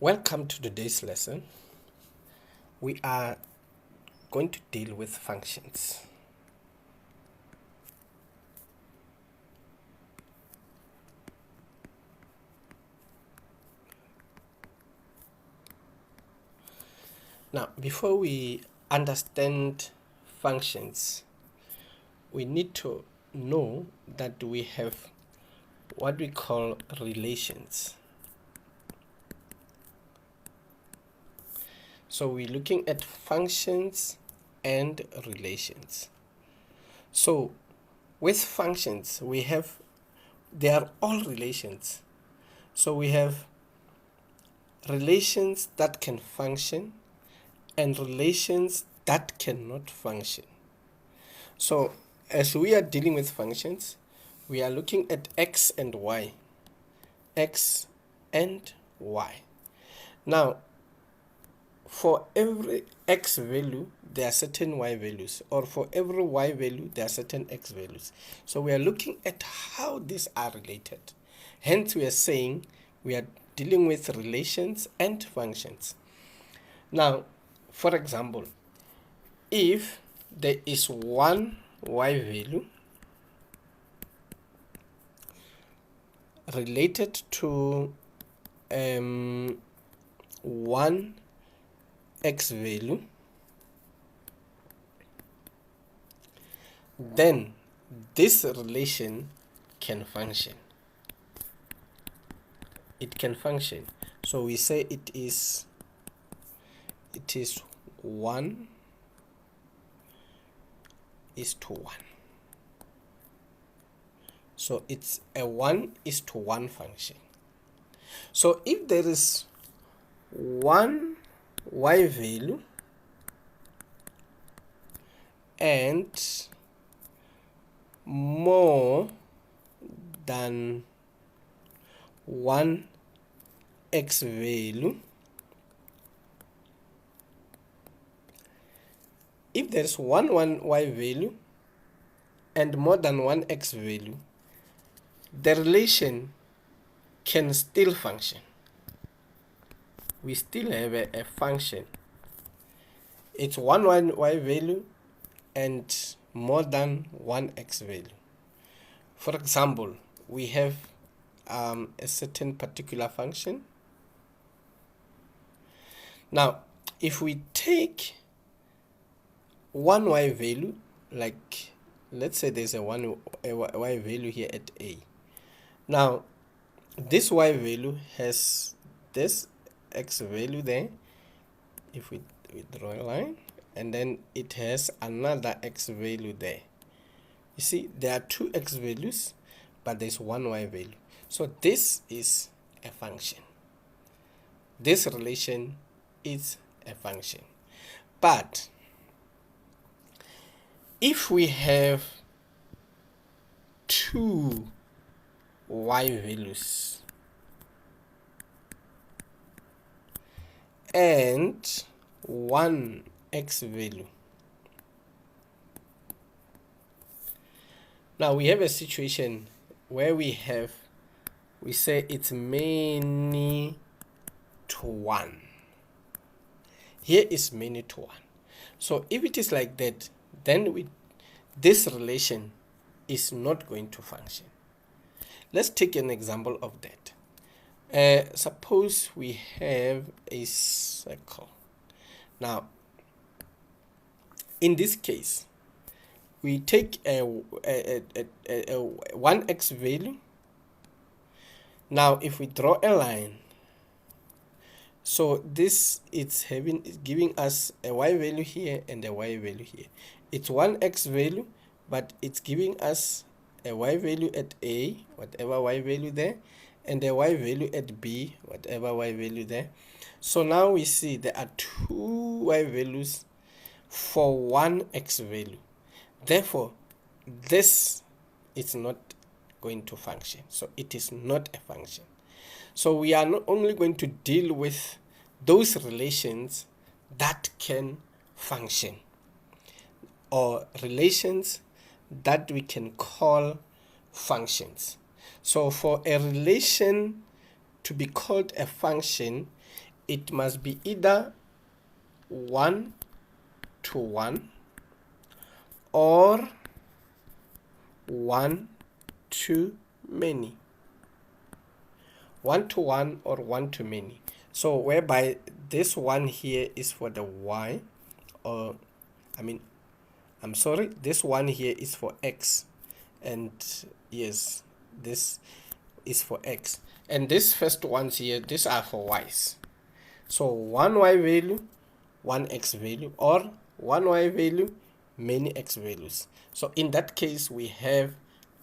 Welcome to today's lesson. We are going to deal with functions. Now, before we understand functions, we need to know that we have what we call relations. So we're looking at functions and relations. So with functions, they are all relations. So we have relations that can function and relations that cannot function. So as we are dealing with functions, we are looking at x and y. X and y. Now, for every x value, there are certain y values, or for every y value, there are certain x values. So we are looking at how these are related. Hence, we are saying we are dealing with relations and functions. Now, for example, if there is one y value related to one x value, then this relation can function. It can function. So we say it is 1:1. So it's a 1:1 function. So if there is one y value and more than one x value, if there is one y value and more than one x value, the relation can still function. We still have a function. It's one y value and more than one x value. For example, we have a certain particular function. Now, if we take one y value, like let's say there's a y value here at a. Now, this y value has this x value there. If we draw a line, and then it has another x value there. You see, there are two x values, but there's one y value. So this is a function. This relation is a function. But if we have two y values and one x value, now we have a situation where we say it's many to one. Here is many to one. So if it is like that, then this relation is not going to function. Let's take an example of that. Suppose we have a circle. Now, in this case, we take a 1x value. Now, if we draw a line, so this is giving us a y value here and a y value here. It's 1x value, but it's giving us a y value at a, whatever y value there, and a y value at b, whatever y value there. So now we see there are two y values for one x value. Therefore, this is not going to function. So it is not a function. So we are not only going to deal with those relations that can function, or relations that we can call functions. So for a relation to be called a function, it must be either 1 to 1 or 1 to many. 1 to 1 or 1 to many. So whereby this one here is for the y, or this one here is for x, and yes, this is for x, and this first ones here, these are for y's. So one y value, one x value, or one y value, many x values. So in that case we have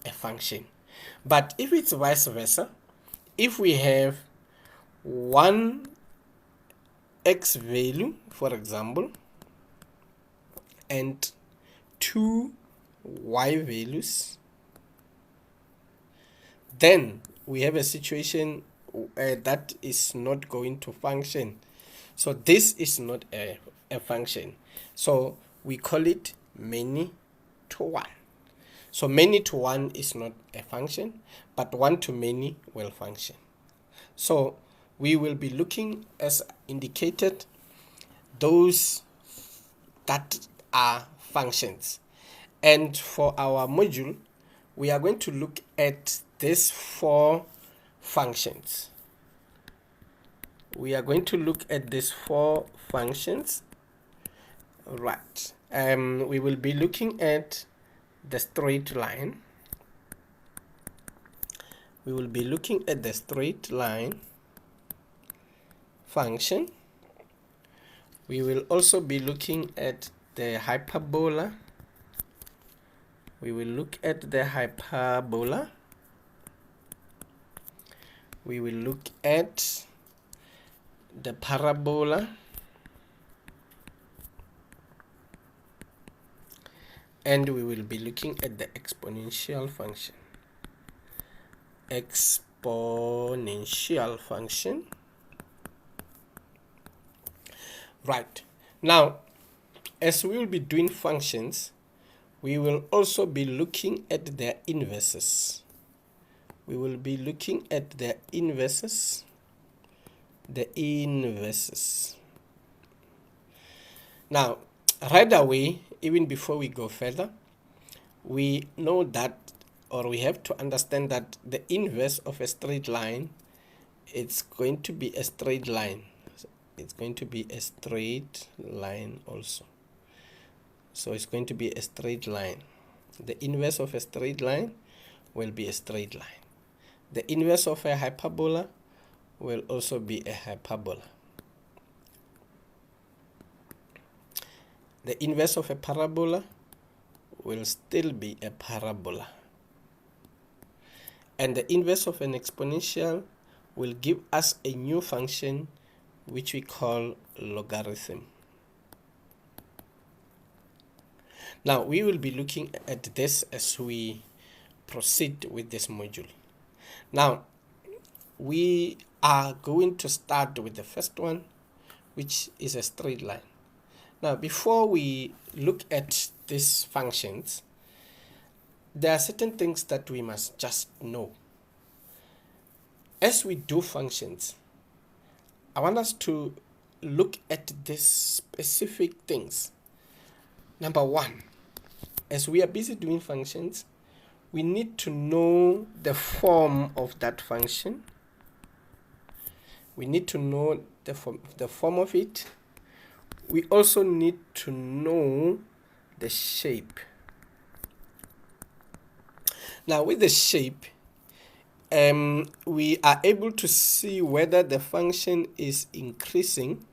a function. But if it's vice versa, if we have one x value, for example, and two y values, then we have a situation that is not going to function. So this is not a function. So we call it many to one. So many to one is not a function, but one to many will function. So we will be looking, as indicated, those that are functions. And for our module, we are going to look at these 4 functions. We are going to look at these 4 functions. Right. We will be looking at the straight line. We will be looking at the straight line function. We will also be looking at the hyperbola. We will look at the hyperbola. We will look at the parabola. And we will be looking at the exponential function. Exponential function. Right. Now, as we will be doing functions, we will also be looking at their inverses. We will be looking at their inverses. The inverses. Now, right away, even before we go further, we know that, or we have to understand that the inverse of a straight line, it's going to be a straight line. It's going to be a straight line also. So it's going to be a straight line. The inverse of a straight line will be a straight line. The inverse of a hyperbola will also be a hyperbola. The inverse of a parabola will still be a parabola. And the inverse of an exponential will give us a new function which we call logarithm. Now we will be looking at this as we proceed with this module. Now we are going to start with the first one, which is a straight line. Now before we look at these functions, there are certain things that we must just know. As we do functions, I want us to look at these specific things. Number 1, as we are busy doing functions, we need to know the form of that function. We need to know the form of it. We also need to know the shape. Now with the shape, we are able to see whether the function is increasing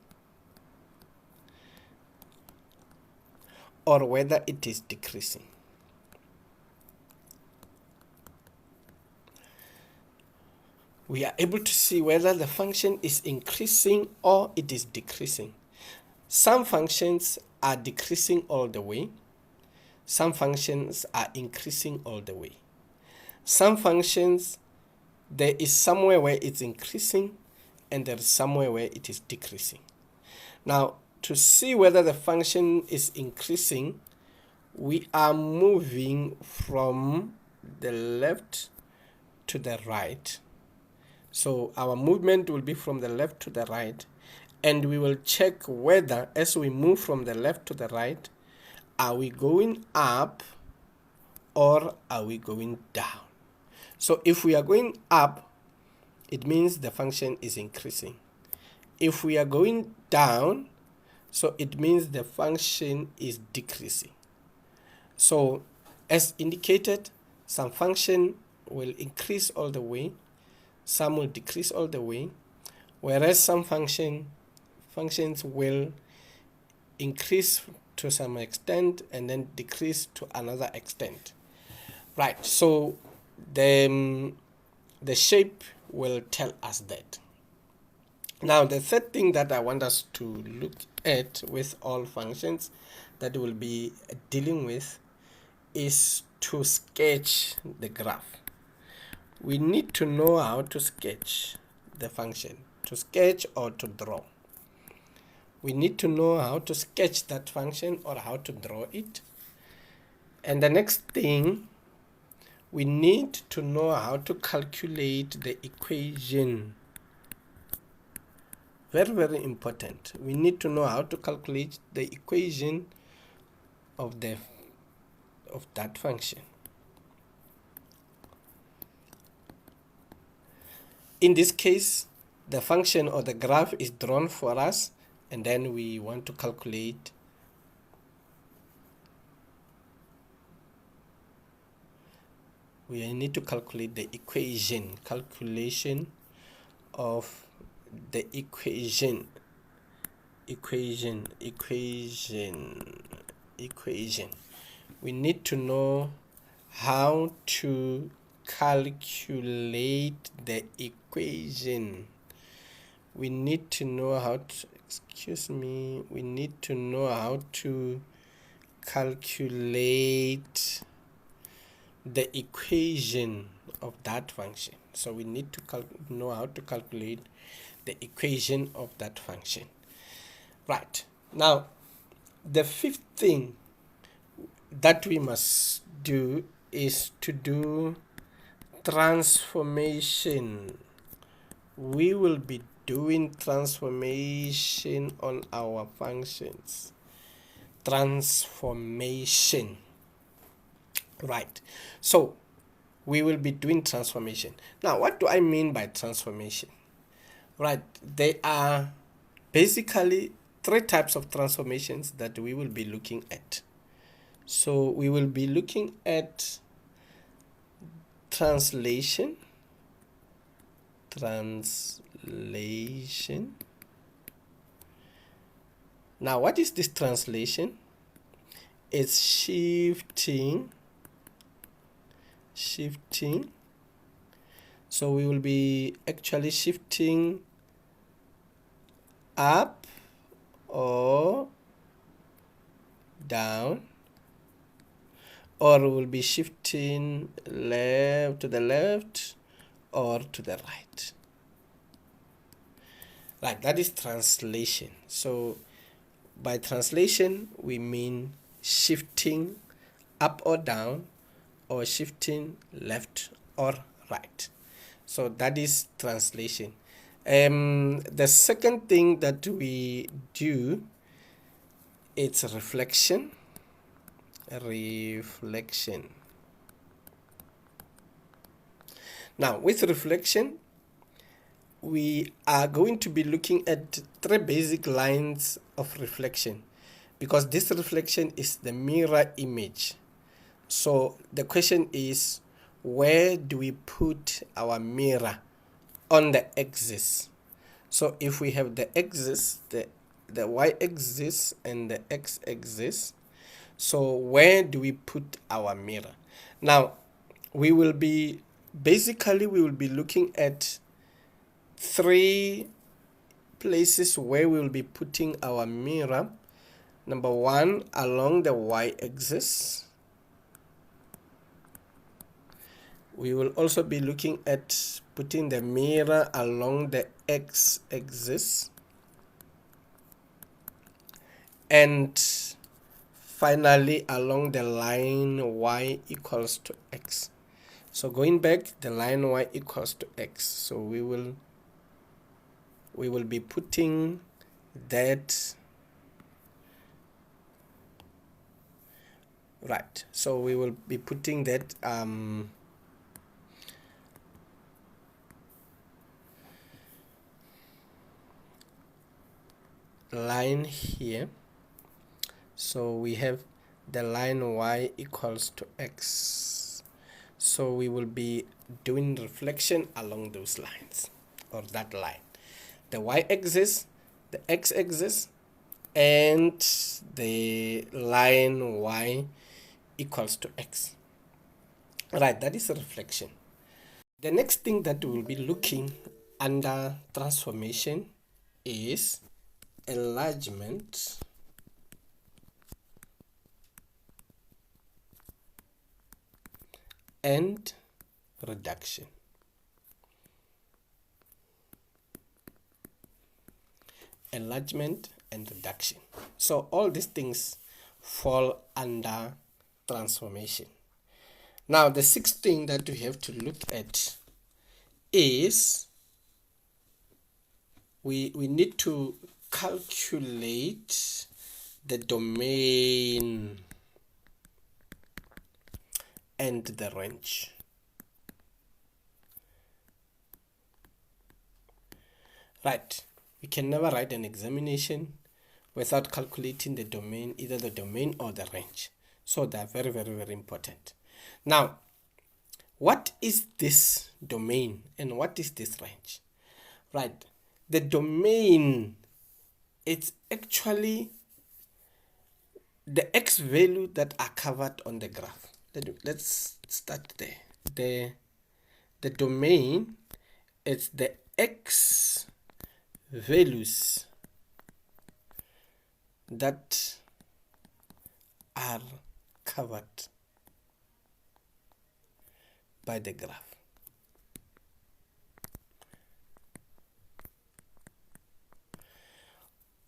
or whether it is decreasing. We are able to see whether the function is increasing or it is decreasing. Some functions are decreasing all the way. Some functions are increasing all the way. Some functions, there is somewhere where it's increasing and there is somewhere where it is decreasing. Now, to see whether the function is increasing, we are moving from the left to the right. So our movement will be from the left to the right, and we will check whether as we move from the left to the right, are we going up or are we going down? So if we are going up, it means the function is increasing. If we are going down, so it means the function is decreasing. So as indicated, some function will increase all the way, some will decrease all the way, whereas some functions will increase to some extent and then decrease to another extent. Right, so the shape will tell us that. Now the third thing that I want us to look at with all functions that we'll be dealing with is to sketch the graph. We need to know how to sketch the function, to sketch or to draw. We need to know how to sketch that function or how to draw it. And the next thing, we need to know how to calculate the equation. Very, very important. We need to know how to calculate the equation of that function. In this case, the function or the graph is drawn for us, and then we want to calculate the calculation of the equation. We need to know how to calculate the equation. We need to know how to calculate the equation of that function. So we need to know how to calculate the equation of that function. Right, now the fifth thing that we must do is to do transformation. We will be doing transformation on our functions. Transformation. Right, so we will be doing transformation. Now, what do I mean by transformation? Right, there are basically three types of transformations that we will be looking at. So we will be looking at translation. Now, what is this translation? It's shifting. So we will be actually shifting up or down, or we will be shifting to the left or to the right. Right, that is translation. So by translation, we mean shifting up or down, or shifting left or right. So that is translation. The second thing that we do, it's reflection. Now, with reflection, we are going to be looking at three basic lines of reflection, because this reflection is the mirror image. So the question is, where do we put our mirror on the axis? So if we have the axis, the y-axis and the x-axis, so where do we put our mirror? Now, we will be looking at three places where we will be putting our mirror. Number one, along the y-axis. We will also be looking at putting the mirror along the x-axis. And finally, along the line y equals to x. So going back, the line y equals to x. So we will be putting that right. So we will be putting that line here. So we have the line y equals to x. So we will be doing reflection along those lines, or that line. The y-axis, the x-axis, and the line y equals to x. Right, that is a reflection. The next thing that we'll be looking under transformation is enlargement and reduction. Enlargement and reduction. So all these things fall under transformation. Now the sixth thing that we have to look at is we need to calculate the domain and the range. Right, we can never write an examination without calculating the domain, either the domain or the range. So they're very, very, very important. Now, what is this domain and what is this range? Right, the domain, it's actually the x value that are covered on the graph. Let's start there. The domain is the x values that are covered by the graph.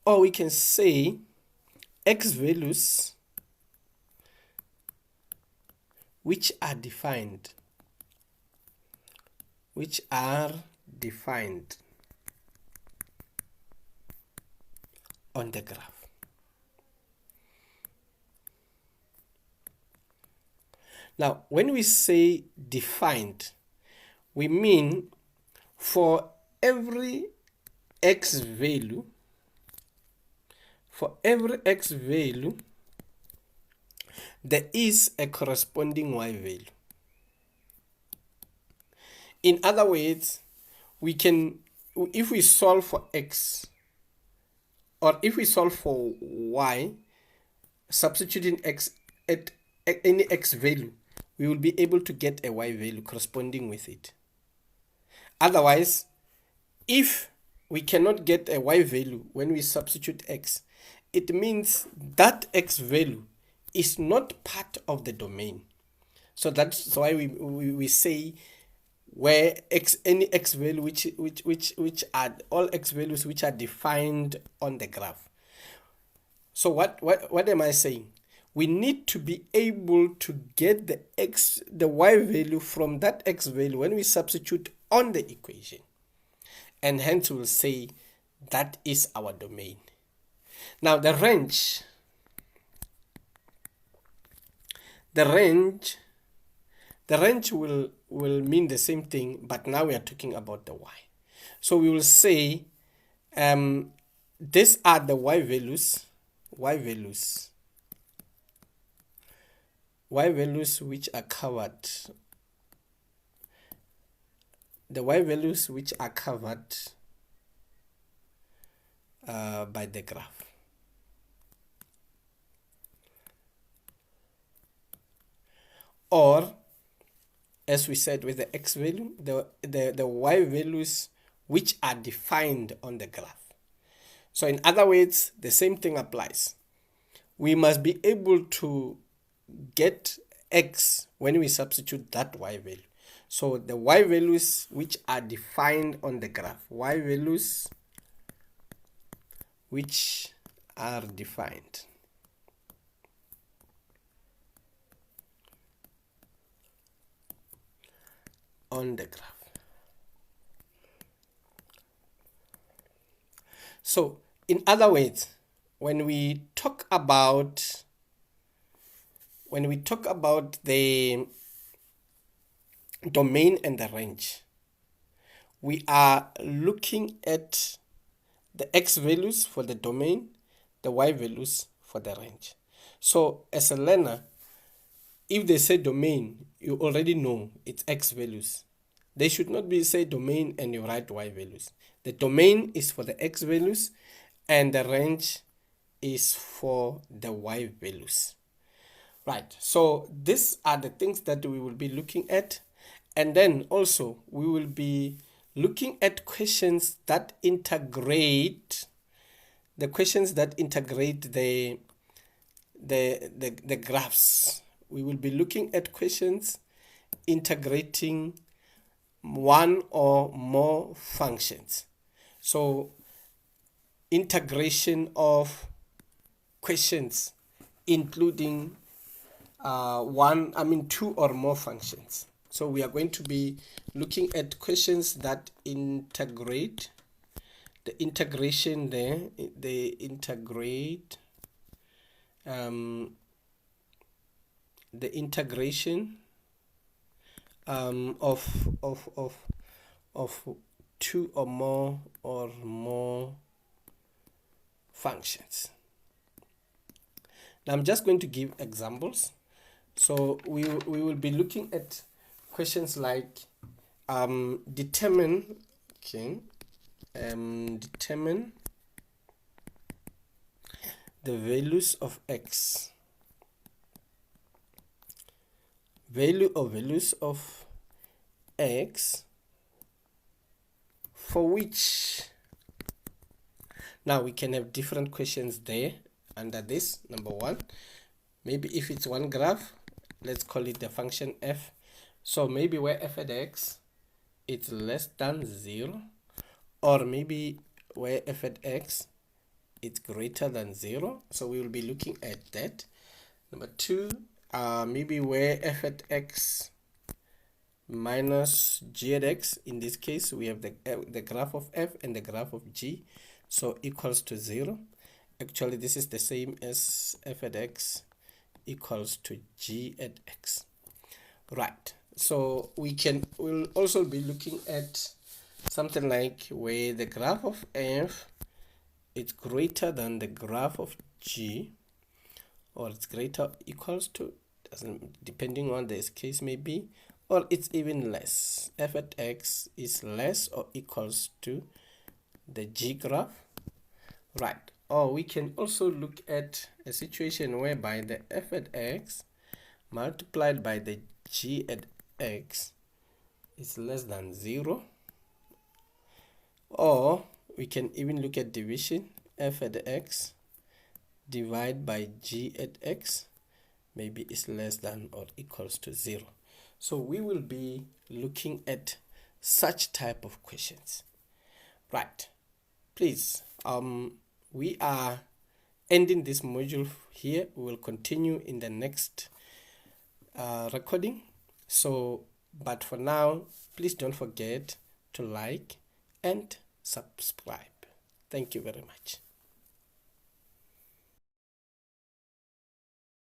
Or we can say x values which are defined on the graph. Now, when we say defined, we mean for every x value, there is a corresponding y value. In other words, we can, if we solve for x, or if we solve for y, substituting x at any x value, we will be able to get a y value corresponding with it. Otherwise, if we cannot get a y value when we substitute x, it means that x value is not part of the domain. So that's why we say where any x value which are all x values which are defined on the graph. So what am I saying? We need to be able to get the y value from that x value when we substitute on the equation. And hence we'll say that is our domain. Now the range will mean the same thing, but now we are talking about the y. So we will say these are the y values which are covered, by the graph. Or, as we said with the x value, the y values which are defined on the graph. So in other words, the same thing applies. We must be able to get x when we substitute that y value. So the y values which are defined on the graph, y values which are defined. on the graph. So in other words, when we talk about the domain and the range, we are looking at the x values for the domain, the y values for the range. So as a learner, if they say domain, you already know it's x values. They should not be say domain and you write y values. The domain is for the x values and the range is for the y values. Right, so these are the things that we will be looking at. And then also we will be looking at questions that integrate the graphs. We will be looking at questions integrating one or more functions. So integration of questions including two or more functions. So we are going to be looking at questions that integrate the integration there. They integrate the integration of two or more functions. Now I'm just going to give examples. So we will be looking at questions like determine the values of x, values of x for which. Now we can have different questions there under this. Number one, maybe if it's one graph, let's call it the function f. So maybe where f at x it's less than 0, or maybe where f at x it's greater than 0. So we will be looking at that. Number two, maybe where f at x minus g at x. In this case we have the graph of f and the graph of g, so equals to 0. Actually this is the same as f at x equals to g at x. Right, so we'll also be looking at something like where the graph of f is greater than the graph of g, or it's greater or equals to, depending on this case may be, or it's even less. F at x is less or equals to the g graph. Right, or we can also look at a situation whereby the f at x multiplied by the g at x is less than 0, or we can even look at division. F at x divided by g at x maybe is less than or equals to 0. So we will be looking at such type of questions. Right, please, we are ending this module here. We will continue in the next recording. So but for now, please don't forget to like and subscribe. Thank you very much.